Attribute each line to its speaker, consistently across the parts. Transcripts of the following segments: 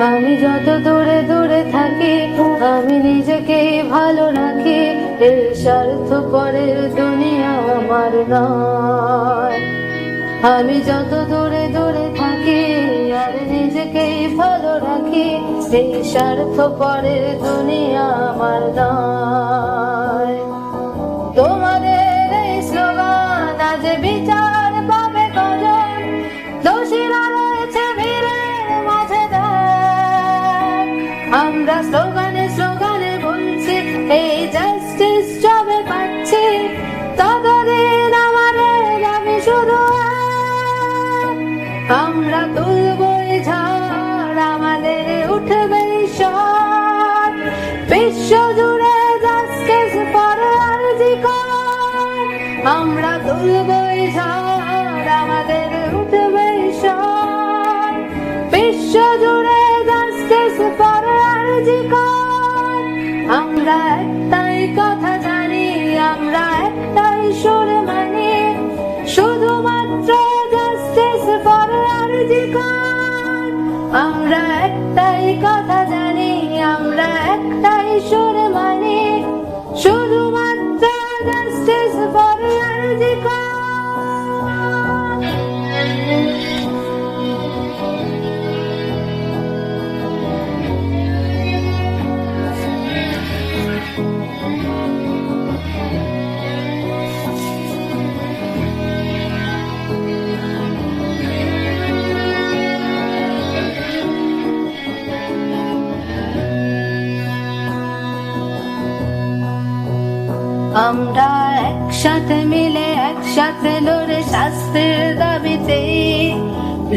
Speaker 1: আমি যত দূরে দূরে থাকি, আমি নিজেকেই ভালো রাখি, এই স্বার্থপরের দুনিয়া আমার নয়। আমি যত দূরে দূরে থাকি আর নিজেকেই ভালো রাখি, এই স্বার্থপরের দুনিয়া আমার নয়। তোমাদের এই স্লোগান আজ বিচার পাবে কজন, দোষীরা রয়েছে ভিড়ের মাঝে দেখ। আমরা স্লোগানে স্লোগানে বলছি এই জাস্টিস যবে পাচ্ছি, ততদিন আমাদের দাবি শুধু এক। আমরা তুলবই ঝড়, আমাদের উঠবে স্বর, বিশ্ব জুড়ে জাস্টিস ফর আরজি কর। আমরা তুলবই ঝড়, আমাদের উঠবে স্বর, বিশ্ব জুড়ে জাস্টিস ফর আরজি কর। আমরা একটাই কথা জানি, আমরা একটাই সুর মানি, শুধুমাত্র জাস্টিস ফর আরজি কর। আমরা একটাই কথা জানি, আমরা একটাই সুর মানি, শুধুমাত্র জাস্টিস ফর আরজি কর। আমরা একসাথে মিলে একসাথে লড়ে শাস্তির দাবিতে,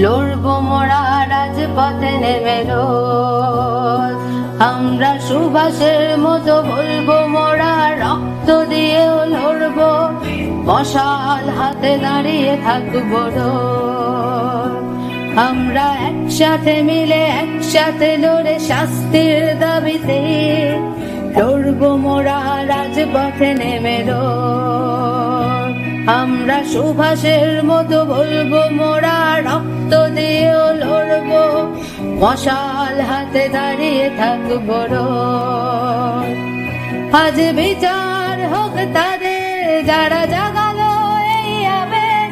Speaker 1: লড়বো মোরা রাজপথে নেমে রোজ। আমরা সুভাষের মতো বলবো মোরা রক্ত দিয়েও লড়বো, মশাল হাতে দাঁড়িয়ে থাকবো রোজ। আমরা একসাথে মিলে একসাথে লড়ে শাস্তির দাবিতে, লড়বো মোরা রাজপথে নেমে রোজ। আমরা সুভাষের মতো বলবো মোরা রক্ত দিয়েও লড়বো, মশাল হাতে দাঁড়িয়ে থাকবো রোজ। আজ বিচার হোক তাদের যারা জাগালো এই আবেগ,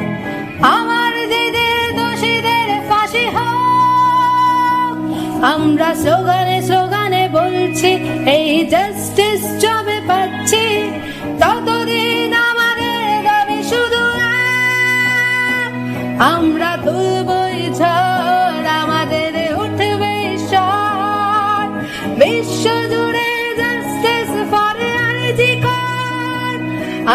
Speaker 1: আমার দিদির দোষীদের ফাঁসি হোক। আমরা স্লোগানে স্লোগানে বলছি এই জাস্টিস যবে পাচ্ছি, ততদিন আমাদের দাবি শুধু এক। আমরা তুলবই ঝড়, আমাদের উঠবে স্বর, বিশ্ব জুড়ে জাস্টিস ফর আরজি কর।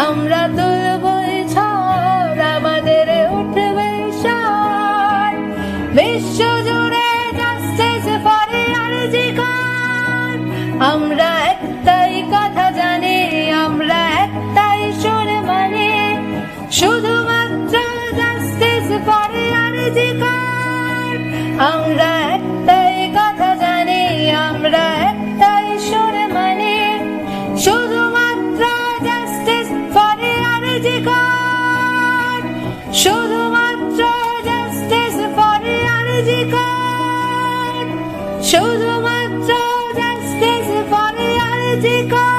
Speaker 1: আমরা তুলবই ঝড়, আমাদের উঠবে স্বর, বিশ্ব জুড়ে জাস্টিস ফর আরজি কর। আমরা একটাই কথা জানি, আমরা একটাই সুর মানি, শুধুমাত্র জাস্টিস ফর আরজি কর। আমরা একটাই কথা জানি, আমরা একটাই সুর মানি, শুধুমাত্র জাস্টিস ফর আরজি কর। শুধুমাত্র জাস্টিস ফর আরজি কর, শুধুমাত্র জাস্টিস ফর আরজি কর।